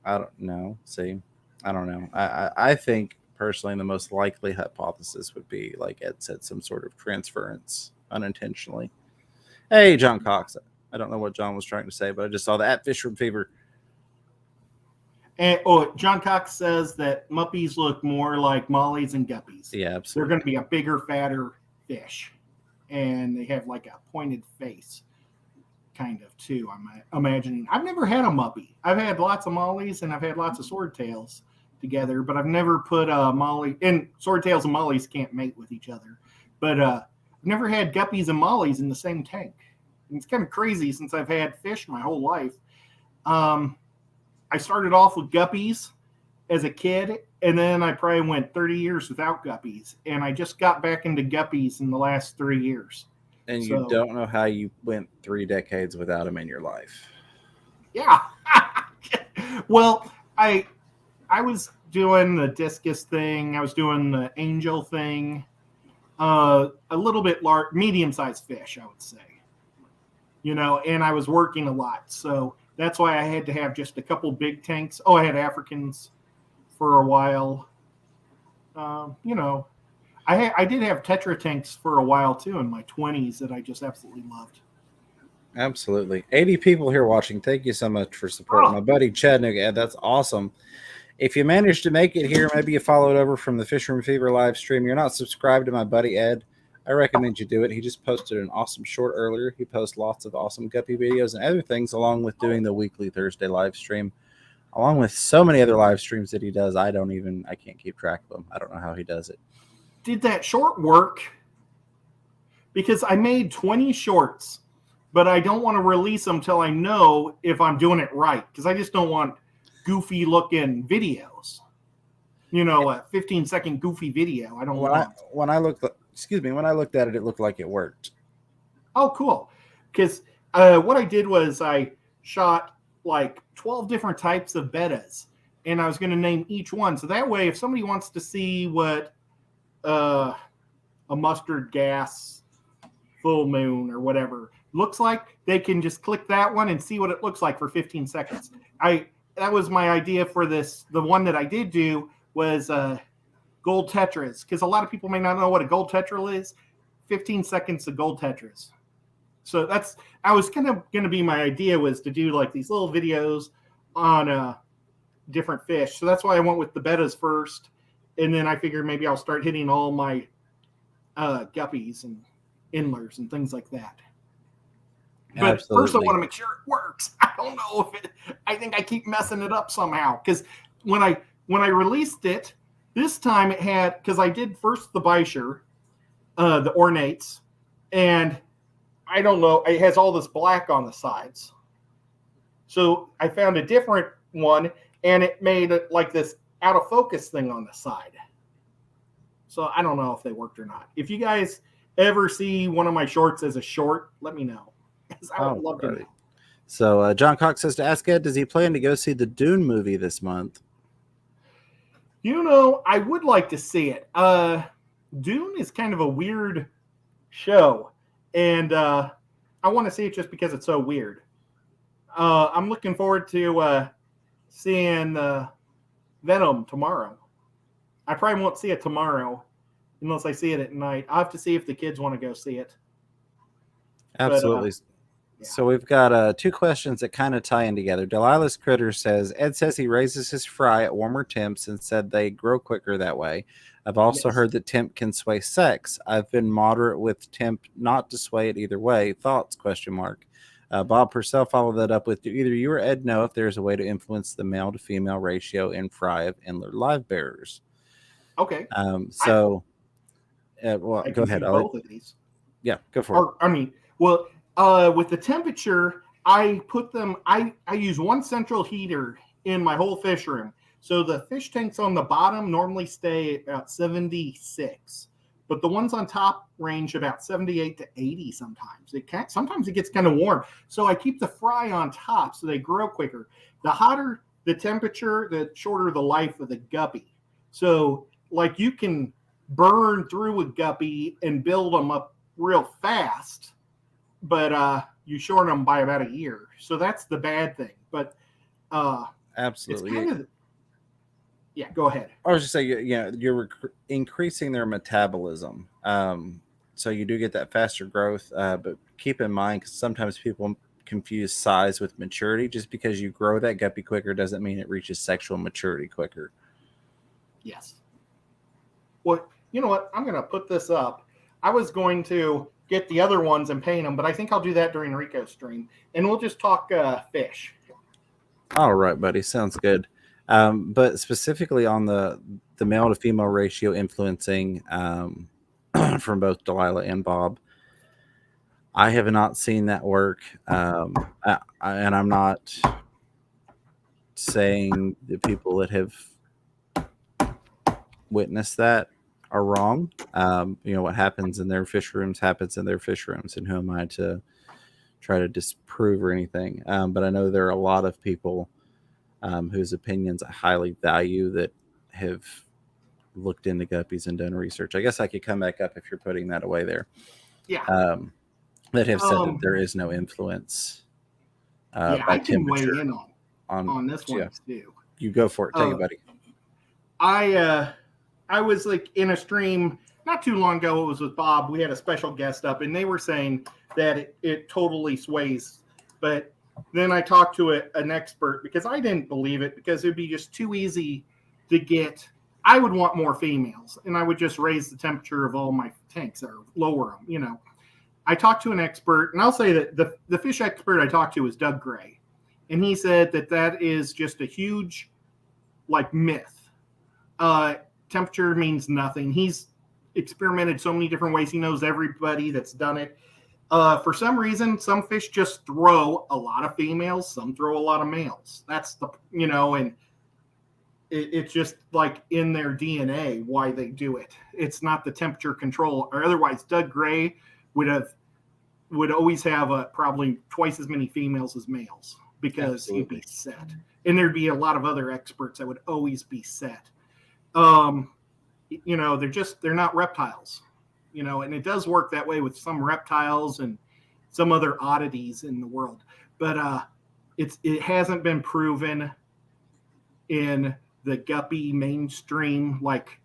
I don't know. I don't know. I think personally the most likely hypothesis would be, like Ed said, some sort of transference unintentionally. Hey, John Cox. I don't know what John was trying to say, but I just saw that Fish from Fever. And John Cox says that muppies look more like mollies and guppies. Yeah, absolutely. They're going to be a bigger, fatter fish, and they have like a pointed face, kind of too. I'm imagining. I've never had a muppy. I've had lots of mollies and I've had lots of swordtails together, but I've never put a molly. And swordtails and mollies can't mate with each other, but I've never had guppies and mollies in the same tank. And it's kind of crazy since I've had fish my whole life. I started off with guppies as a kid, and then I probably went 30 years without guppies, and I just got back into guppies in the last 3 years. And you don't know how you went 3 decades without them in your life. Yeah. Well, I was doing the discus thing. I was doing the angel thing. A little bit large, medium-sized fish, I would say. And I was working a lot, so that's why I had to have just a couple big tanks. I had Africans for a while. I did have Tetra tanks for a while too in my 20s that I just absolutely loved. Absolutely. 80 people here watching. Thank you so much for supporting my buddy Chattanooga. That's awesome. If you managed to make it here, maybe you followed over from the Fish Room Fever live stream. You're not subscribed to my buddy Ed. I recommend you do it. He just posted an awesome short earlier. He posts lots of awesome guppy videos and other things, along with doing the weekly Thursday live stream, along with so many other live streams that he does. I can't keep track of them. I don't know how he does it. Did that short work? Because I made 20 shorts, but I don't want to release them till I know if I'm doing it right. Because I just don't want goofy looking videos. A 15-second goofy video. I don't want. When I look excuse me, when I looked at it, it looked like it worked. Oh, cool. Because what I did was I shot like 12 different types of bettas, and I was going to name each one. So that way, if somebody wants to see what a mustard gas full moon or whatever looks like, they can just click that one and see what it looks like for 15 seconds. That was my idea for this. The one that I did do was gold tetras, because a lot of people may not know what a gold tetra is. 15 seconds of gold tetras. So I was kind of going to be, my idea was to do like these little videos on different fish. So that's why I went with the bettas first. And then I figured maybe I'll start hitting all my guppies and inlers and things like that. But Absolutely. First I want to make sure it works. I don't know if I think I keep messing it up somehow. Because when I released it, this time it had, because I did first the Bisher, the ornates, and I don't know, it has all this black on the sides. So I found a different one, and it made it like this out of focus thing on the side. So I don't know if they worked or not. If you guys ever see one of my shorts as a short, let me know. I would love to know. So John Cox says to ask Ed, does he plan to go see the Dune movie this month? You know, I would like to see it. Dune is kind of a weird show, and I want to see it just because it's so weird. I'm looking forward to seeing Venom tomorrow. I probably won't see it tomorrow unless I see it at night. I'll have to see if the kids want to go see it. Absolutely. Yeah. So we've got 2 questions that kind of tie in together. Delilah's Critter says, Ed says he raises his fry at warmer temps and said they grow quicker that way. I've also heard that temp can sway sex. I've been moderate with temp not to sway it either way. Thoughts? ? Bob Purcell followed that up with, do either you or Ed know if there's a way to influence the male to female ratio in fry of inler live bearers? Okay. Well, go ahead. Both of these. Yeah, go for it. With the temperature, I put them, I use one central heater in my whole fish room. So the fish tanks on the bottom normally stay at about 76, but the ones on top range about 78 to 80 sometimes. Sometimes it gets kind of warm. So I keep the fry on top so they grow quicker. The hotter the temperature, the shorter the life of the guppy. So like you can burn through a guppy and build them up real fast, but you shorten them by about a year. So that's the bad thing. But absolutely. It's kind of, yeah, go ahead. I was just saying, you're increasing their metabolism. So you do get that faster growth. But keep in mind, because sometimes people confuse size with maturity. Just because you grow that guppy quicker doesn't mean it reaches sexual maturity quicker. Yes. Well, you know what? I'm going to put this up. I was going to get the other ones and paint them, but I think I'll do that during Rico's stream. And we'll just talk fish. All right, buddy. Sounds good. But specifically on the male to female ratio influencing from both Delilah and Bob, I have not seen that work. And I'm not saying the people that have witnessed that are wrong. What happens in their fish rooms happens in their fish rooms, and who am I to try to disprove or anything? But I know there are a lot of people whose opinions I highly value that have looked into guppies and done research. I guess I could come back up if you're putting that away there. Yeah. That have said that there is no influence. By I can weigh in on this one too. You go for it. Take it, buddy. I was like in a stream not too long ago. It was with Bob. We had a special guest up, and they were saying that it totally sways. But then I talked to an expert because I didn't believe it, because it would be just too easy to get. I would want more females, and I would just raise the temperature of all my tanks or lower them. I talked to an expert, and I'll say that the fish expert I talked to was Doug Gray, and he said that is just a huge myth. Temperature means nothing. He's experimented so many different ways. He knows everybody that's done it. For some reason, some fish just throw a lot of females. Some throw a lot of males. That's and It's just like in their DNA why they do it. It's not the temperature control, or otherwise Doug Gray would always have probably twice as many females as males because he'd be set. And there'd be a lot of other experts that would always be set. They're not reptiles, and it does work that way with some reptiles and some other oddities in the world. But it hasn't been proven in the guppy mainstream, like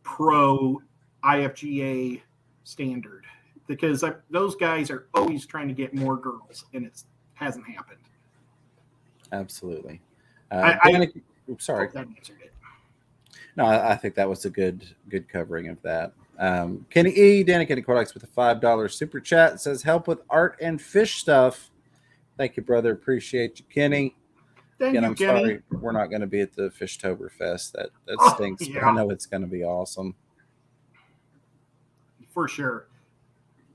pro IFGA standard, because those guys are always trying to get more girls, and it hasn't happened. Absolutely. Sorry. That answered it. No, I think that was a good covering of that. Kenny E. Danny Kenny Corlex with a $5 super chat says, help with art and fish stuff. Thank you, brother. Appreciate you, Kenny. Thank you, I'm Kenny. sorry we're not going to be at the Fishtoberfest. That stinks, but I know it's going to be awesome. For sure.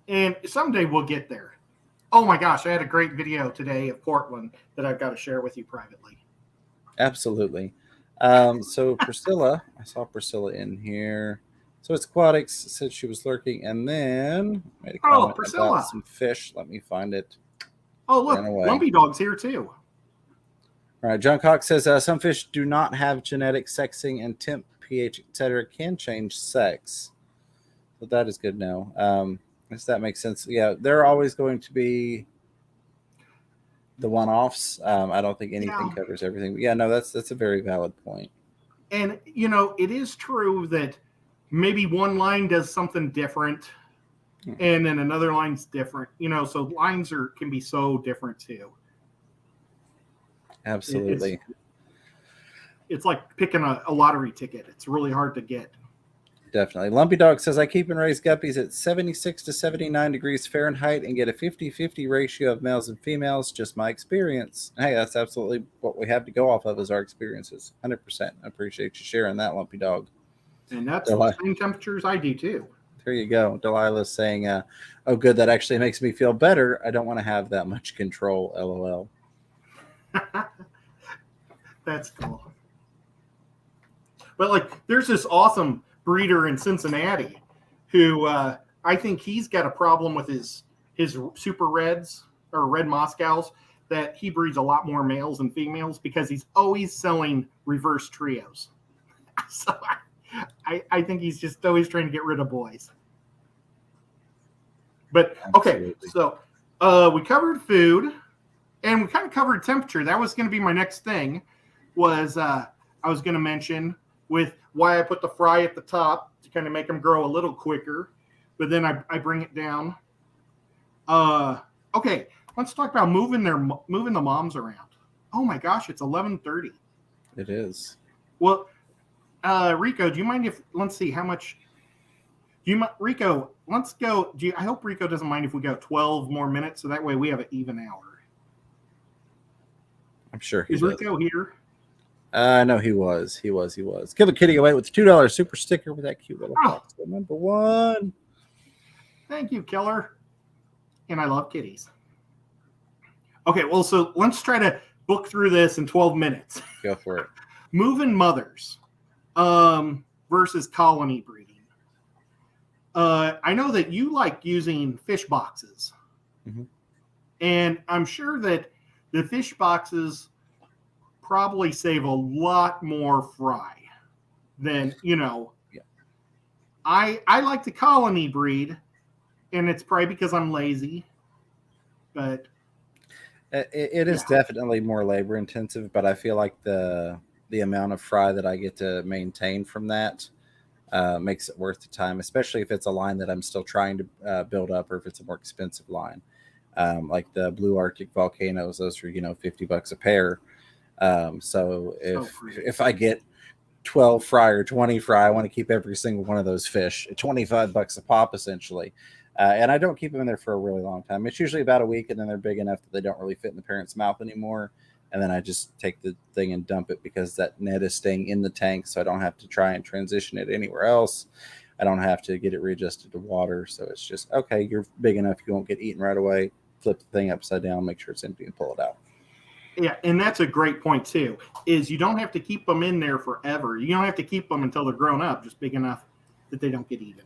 And someday we'll get there. Oh my gosh, I had a great video today of Portland that I've got to share with you privately. Absolutely. So Priscilla, I saw Priscilla in here. So it's Aquatics, said she was lurking, and then made a comment Priscilla. about some fish. Let me find it. Oh, look, Lumpy Dog's here too. All right, John Cox says some fish do not have genetic sexing, and temp, pH, etc. can change sex. So that is good now. Does that make sense? Yeah, they're always going to be the one-offs. I don't think anything covers everything. But yeah, no, that's a very valid point. And it is true that maybe one line does something different, and then another line's different. So lines can be so different too. Absolutely. It's like picking a lottery ticket. It's really hard to get. Definitely. Lumpy Dog says, I keep and raise guppies at 76 to 79 degrees Fahrenheit and get a 50-50 ratio of males and females. Just my experience. Hey, that's absolutely what we have to go off of is our experiences. 100%. I appreciate you sharing that, Lumpy Dog. And that's the same temperatures I do too. There you go. Delilah's saying, oh, good. That actually makes me feel better. I don't want to have that much control. LOL. That's cool. But there's this awesome breeder in Cincinnati who I think he's got a problem with his super reds or red Moscows, that he breeds a lot more males than females because he's always selling reverse trios. So I think he's just always trying to get rid of boys. But okay, so we covered food and we kind of covered temperature. That was going to be my next thing. Was I was going to mention with why I put the fry at the top to kind of make them grow a little quicker, but then I bring it down. Okay, let's talk about moving the moms around. Oh my gosh, it's 11:30. It is. Well, Rico, do you mind let's see how much? Rico, let's go. I hope Rico doesn't mind if we go 12 more minutes, so that way we have an even hour. I'm sure he is does. Rico here? No, he was. Killer Kitty away with a $2 super sticker with that cute little box. Number one. Thank you, Killer. And I love kitties. Okay, well, so let's try to book through this in 12 minutes. Go for it. Moving mothers versus colony breeding. I know that you like using fish boxes. Mm-hmm. And I'm sure that the fish boxes probably save a lot more fry than, Yeah. I like to colony breed, and it's probably because I'm lazy, but it is definitely more labor intensive, but I feel like the amount of fry that I get to maintain from that makes it worth the time, especially if it's a line that I'm still trying to build up, or if it's a more expensive line. Like the Blue Arctic volcanoes, those are, $50 a pair. So if I get 12 fry or 20 fry, I want to keep every single one of those fish at $25 a pop, essentially. And I don't keep them in there for a really long time. It's usually about a week, and then they're big enough that they don't really fit in the parent's mouth anymore. And then I just take the thing and dump it, because that net is staying in the tank, so I don't have to try and transition it anywhere else. I don't have to get it readjusted to water. So it's just, okay, you're big enough, you won't get eaten right away. Flip the thing upside down, make sure it's empty, and pull it out. Yeah, and that's a great point too. Is you don't have to keep them in there forever. You don't have to keep them until they're grown up, just big enough that they don't get eaten.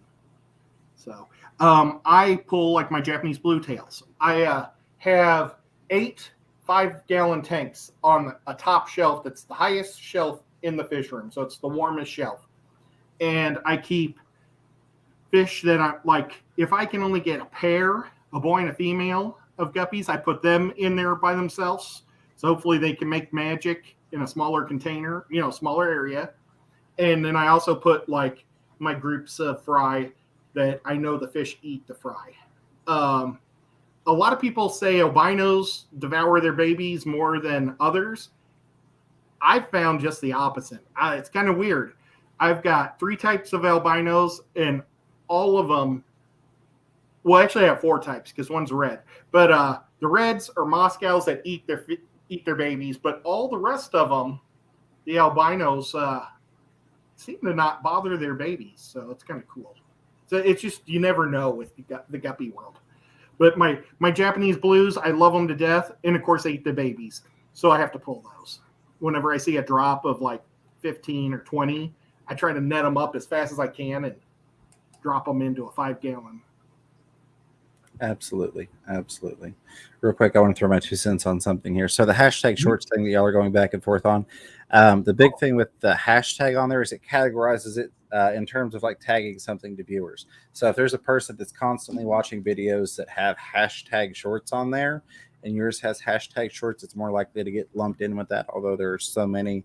So I pull like my Japanese blue tails. I have 8 5-gallon tanks on a top shelf that's the highest shelf in the fish room. So it's the warmest shelf. And I keep fish that I like. If I can only get a pair, a boy and a female of guppies, I put them in there by themselves. So hopefully they can make magic in a smaller container, smaller area. And then I also put like my groups of fry that I know the fish eat the fry. A lot of people say albinos devour their babies more than others. I've found just the opposite. It's kind of weird. I've got 3 types of albinos, and all of them, well, actually I have 4 types because one's red. But the reds are Moscows that eat their babies, but all the rest of them, the albinos, seem to not bother their babies. So it's kind of cool. So it's just, you never know with the guppy world. But my Japanese blues, I love them to death. And of course, they eat the babies. So I have to pull those. Whenever I see a drop of like 15 or 20, I try to net them up as fast as I can and drop them into a 5-gallon. Absolutely. Absolutely. Real quick, I want to throw my 2 cents on something here. So the hashtag shorts thing that y'all are going back and forth on, the big thing with the hashtag on there is it categorizes it in terms of like tagging something to viewers. So if there's a person that's constantly watching videos that have hashtag shorts on there and yours has hashtag shorts, it's more likely to get lumped in with that, although there's so many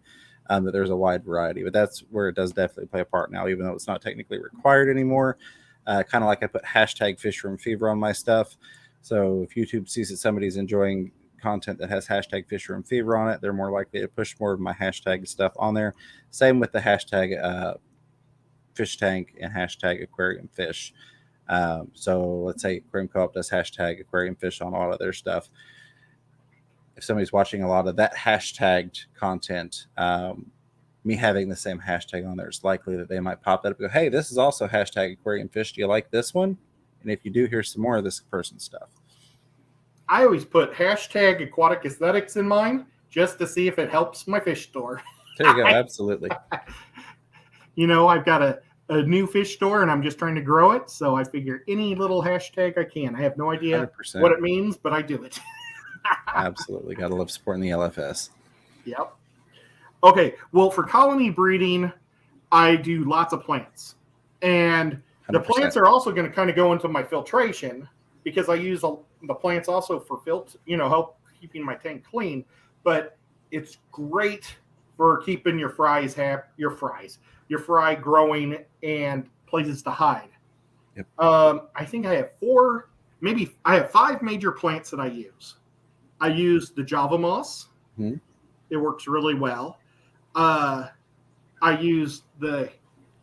that there's a wide variety. But that's where it does definitely play a part now, even though it's not technically required anymore. Kind of like I put hashtag fish room fever on my stuff. So if YouTube sees that somebody's enjoying content that has hashtag fish room fever on it, they're more likely to push more of my hashtag stuff on there. Same with the hashtag fish tank and hashtag aquarium fish. So let's say Aquarium Co-op does hashtag aquarium fish on all of their stuff. If somebody's watching a lot of that hashtagged content, me having the same hashtag on there, it's likely that they might pop that up and go, hey, this is also hashtag aquarium fish. Do you like this one? And if you do, here's some more of this person's stuff. I always put hashtag aquatic aesthetics in mine just to see if it helps my fish store. There you go. Absolutely. I've got a new fish store and I'm just trying to grow it. So I figure any little hashtag I can. I have no idea 100%. what it means, but I do it. Absolutely. Got to love supporting the LFS. Yep. Okay. Well, for colony breeding, I do lots of plants. And 100%. The plants are also going to kind of go into my filtration because I use the plants also for help keeping my tank clean. But it's great for keeping your fry growing and places to hide. Yep. I think I have 5 major plants that I use. I use the Java moss. Mm-hmm. It works really well. I use the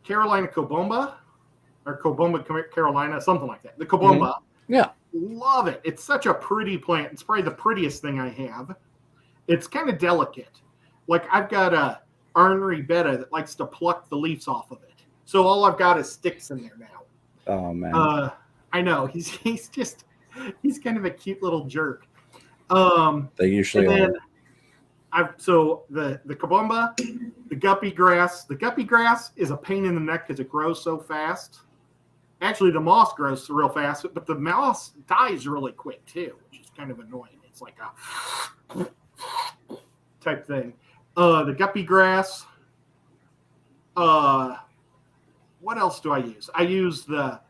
Carolina Cobomba or Cobomba Carolina, something like that. The Cobomba. Mm-hmm. Yeah. Love it. It's such a pretty plant. It's probably the prettiest thing I have. It's kind of delicate. Like I've got a ornery betta that likes to pluck the leaves off of it. So all I've got is sticks in there now. Oh man. I know. He's kind of a cute little jerk. They usually are. So the Cobomba, the guppy grass. The guppy grass is a pain in the neck because it grows so fast. Actually, the moss grows real fast, but the moss dies really quick too, which is kind of annoying. It's like a type thing. The guppy grass. What else do I use? I use the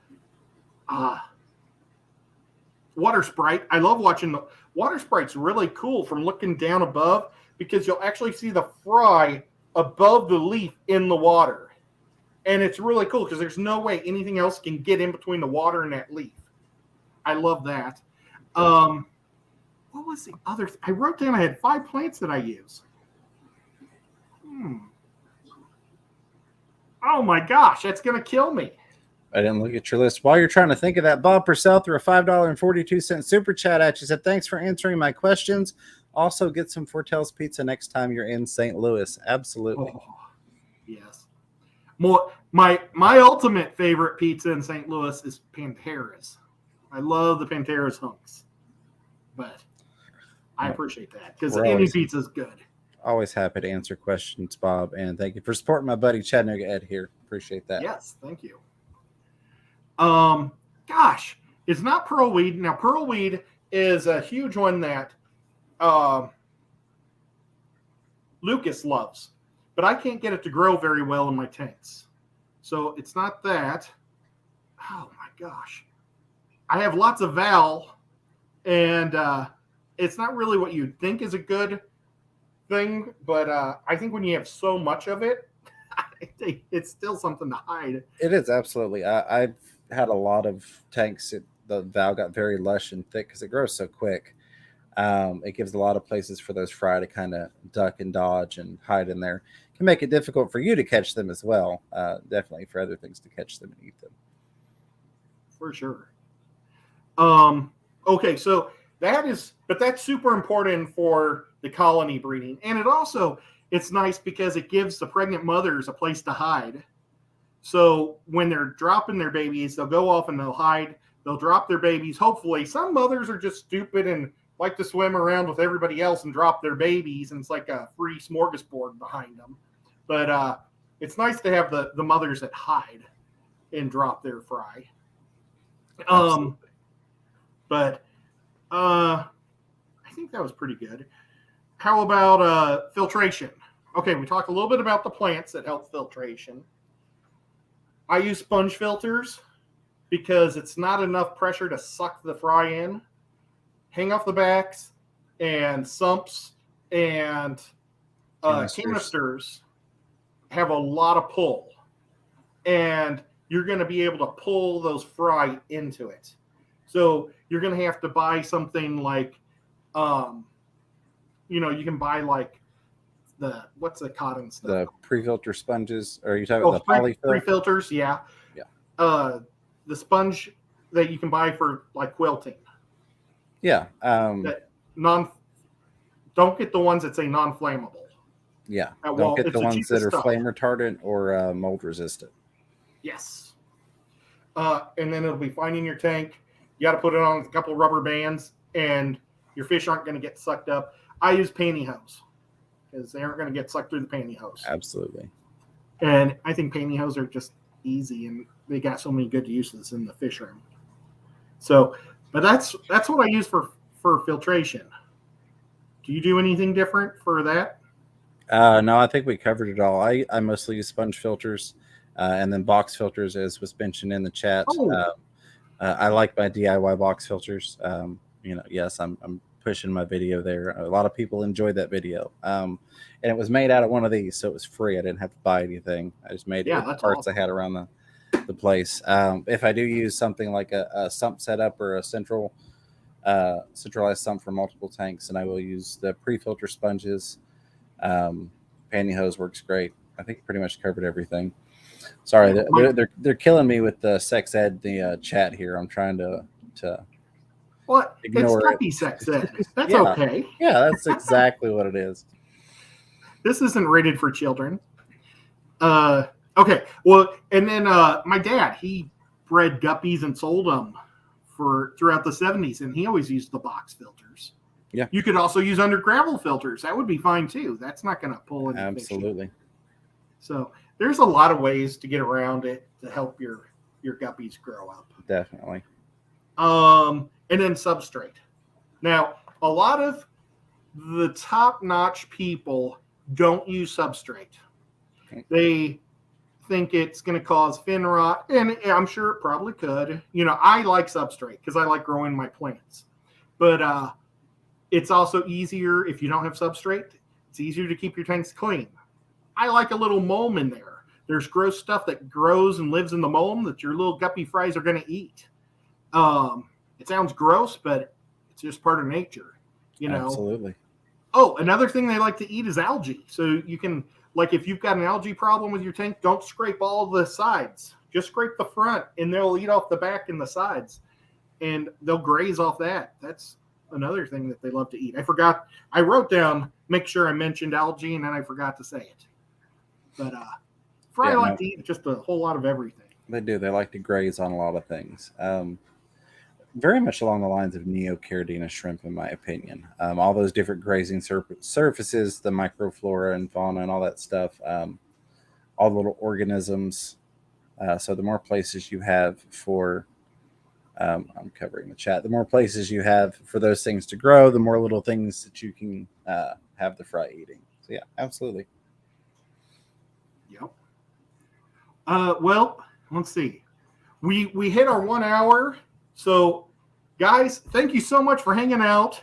water sprite. I love watching the water sprite's really cool from looking down above because you'll actually see the fry above the leaf in the water. And it's really cool because there's no way anything else can get in between the water and that leaf. I love that. What was the other? I wrote down I had 5 plants that I use. Oh my gosh, that's going to kill me. I didn't look at your list. While you're trying to think of that, Bob Purcell threw a $5.42 super chat at you. Said, thanks for answering my questions. Also, get some Fortel's Pizza next time you're in St. Louis. Absolutely. Oh, yes. My ultimate favorite pizza in St. Louis is Pantera's. I love the Pantera's hunks. But I appreciate that because We're any always- pizza is good. Always happy to answer questions, Bob, and thank you for supporting my buddy Chattanooga Ed here. Appreciate that. Yes, thank you. Gosh, it's not pearlweed. Now, pearlweed is a huge one that Lucas loves, but I can't get it to grow very well in my tanks. So it's not that. Oh my gosh. I have lots of Val, and it's not really what you'd think is a good thing, but I think when you have so much of it, I think it's still something to hide. It is, absolutely. I've had a lot of tanks. The Val got very lush and thick because it grows so quick. It gives a lot of places for those fry to kind of duck and dodge and hide in there. It can make it difficult for you to catch them as well. Definitely for other things to catch them and eat them. For sure. Okay, so that's super important for the colony breeding. And it's nice because it gives the pregnant mothers a place to hide. So when they're dropping their babies, they'll go off and they'll hide. They'll drop their babies. Hopefully, some mothers are just stupid and like to swim around with everybody else and drop their babies, and it's like a free smorgasbord behind them. But it's nice to have the mothers that hide and drop their fry. But I think that was pretty good. How about filtration? Okay, we talked a little bit about the plants that help filtration. I use sponge filters because it's not enough pressure to suck the fry in. Hang off the backs and sumps and canisters have a lot of pull. And you're going to be able to pull those fry into it. So you're going to have to buy something like, you can buy like what's the cotton stuff? The pre-filter sponges. Or are you talking about the polyfill? Pre-filters, yeah. Yeah. The sponge that you can buy for like quilting. Yeah. Don't get the ones that say non-flammable. Yeah. Don't get the ones that are flame retardant or mold resistant. Yes. And then it'll be fine in your tank. You got to put it on a couple of rubber bands, and your fish aren't going to get sucked up. I use pantyhose because they aren't going to get sucked through the pantyhose. Absolutely. And I think pantyhose are just easy, and they got so many good uses in the fish room. So, but that's what I use for filtration. Do you do anything different for that? No, I think we covered it all. I mostly use sponge filters and then box filters, as was mentioned in the chat. Oh. I like my DIY box filters. Yes, I'm pushing my video there. A lot of people enjoyed that video. And it was made out of one of these, so it was free. I didn't have to buy anything. I just made it with the parts awesome. I had around the place. If I do use something like a sump setup or a centralized sump for multiple tanks, and I will use the pre-filter sponges. Pantyhose works great. I think pretty much covered everything. Sorry, they're killing me with the sex ed the chat here. I'm trying to ignore it's puppy sex ed. That's yeah. okay. Yeah, that's exactly what it is. This isn't rated for children. Okay. Well, and then my dad, he bred guppies and sold them throughout the 70s, and he always used the box filters. Yeah. You could also use under gravel filters. That would be fine too. That's not going to pull any Absolutely. Fishing. So there's a lot of ways to get around it to help your guppies grow up. Definitely. And then substrate. Now, a lot of the top-notch people don't use substrate. Okay. They think it's going to cause fin rot, and I'm sure it probably could. I like substrate because I like growing my plants. But it's also easier if you don't have substrate. It's easier to keep your tanks clean. I like a little mulm in there. There's gross stuff that grows and lives in the mulm that your little guppy fries are going to eat. It sounds gross, but it's just part of nature, Absolutely. Oh, another thing they like to eat is algae. So you can, like, if you've got an algae problem with your tank, don't scrape all the sides. Just scrape the front, and they'll eat off the back and the sides, and they'll graze off that. That's another thing that they love to eat. I wrote down, make sure I mentioned algae, and then I forgot to say it. But fry like to eat just a whole lot of everything. They do. They like to graze on a lot of things. very much along the lines of Neocaridina shrimp, in my opinion. All those different grazing surfaces, the microflora and fauna and all that stuff, all the little organisms. So the more places you have for, I'm covering the chat, the more places you have for those things to grow, the more little things that you can have the fry eating. So yeah, absolutely. Yep. Well, let's see. We hit our 1 hour. So, guys, thank you so much for hanging out.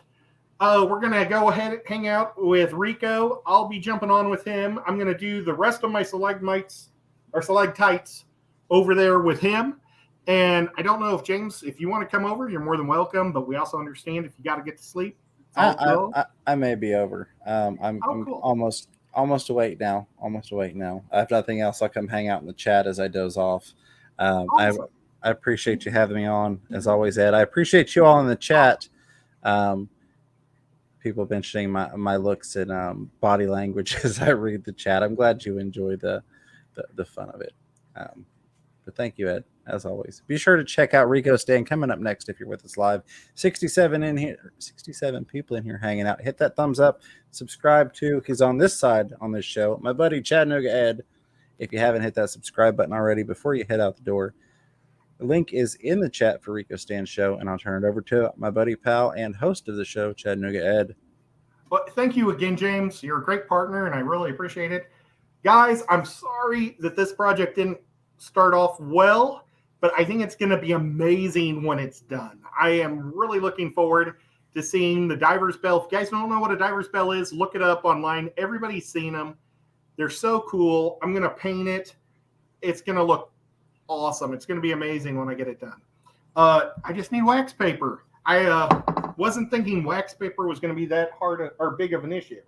We're going to go ahead and hang out with Rico. I'll be jumping on with him. I'm going to do the rest of my stalagmites or stalactites over there with him. And I don't know if, James, if you want to come over, you're more than welcome. But we also understand if you got to get to sleep. I may be over. I'm cool. almost awake now. Almost awake now. I have nothing else. I'll come hang out in the chat as I doze off. Awesome. I appreciate you having me on, as always, Ed. I appreciate you all in the chat. People mentioning my looks and body language as I read the chat. I'm glad you enjoy the fun of it. But thank you, Ed, as always. Be sure to check out Rico Stand coming up next if you're with us live. 67 in here, 67 people in here hanging out. Hit that thumbs up. Subscribe to, because on this side on this show, my buddy Chattanooga Ed. If you haven't hit that subscribe button already, before you head out the door, the link is in the chat for Rico Stand Show, and I'll turn it over to my buddy, pal, and host of the show, Chattanooga Ed. Well, thank you again, James. You're a great partner, and I really appreciate it. Guys, I'm sorry that this project didn't start off well, but I think it's going to be amazing when it's done. I am really looking forward to seeing the diver's bell. If you guys don't know what a diver's bell is, look it up online. Everybody's seen them. They're so cool. I'm going to paint it. It's going to look awesome. It's going to be amazing when I get it done. I just need wax paper. I wasn't thinking wax paper was going to be that hard or big of an issue.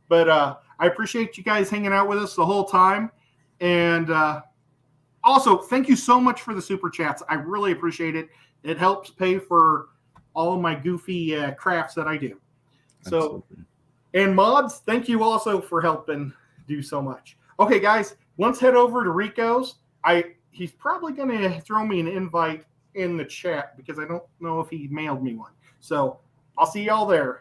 But I appreciate you guys hanging out with us the whole time. And also, thank you so much for the super chats. I really appreciate it. It helps pay for all of my goofy crafts that I do. So, absolutely. And mods, thank you also for helping do so much. Okay, guys, let's head over to Rico's. He's probably going to throw me an invite in the chat because I don't know if he mailed me one. So I'll see y'all there.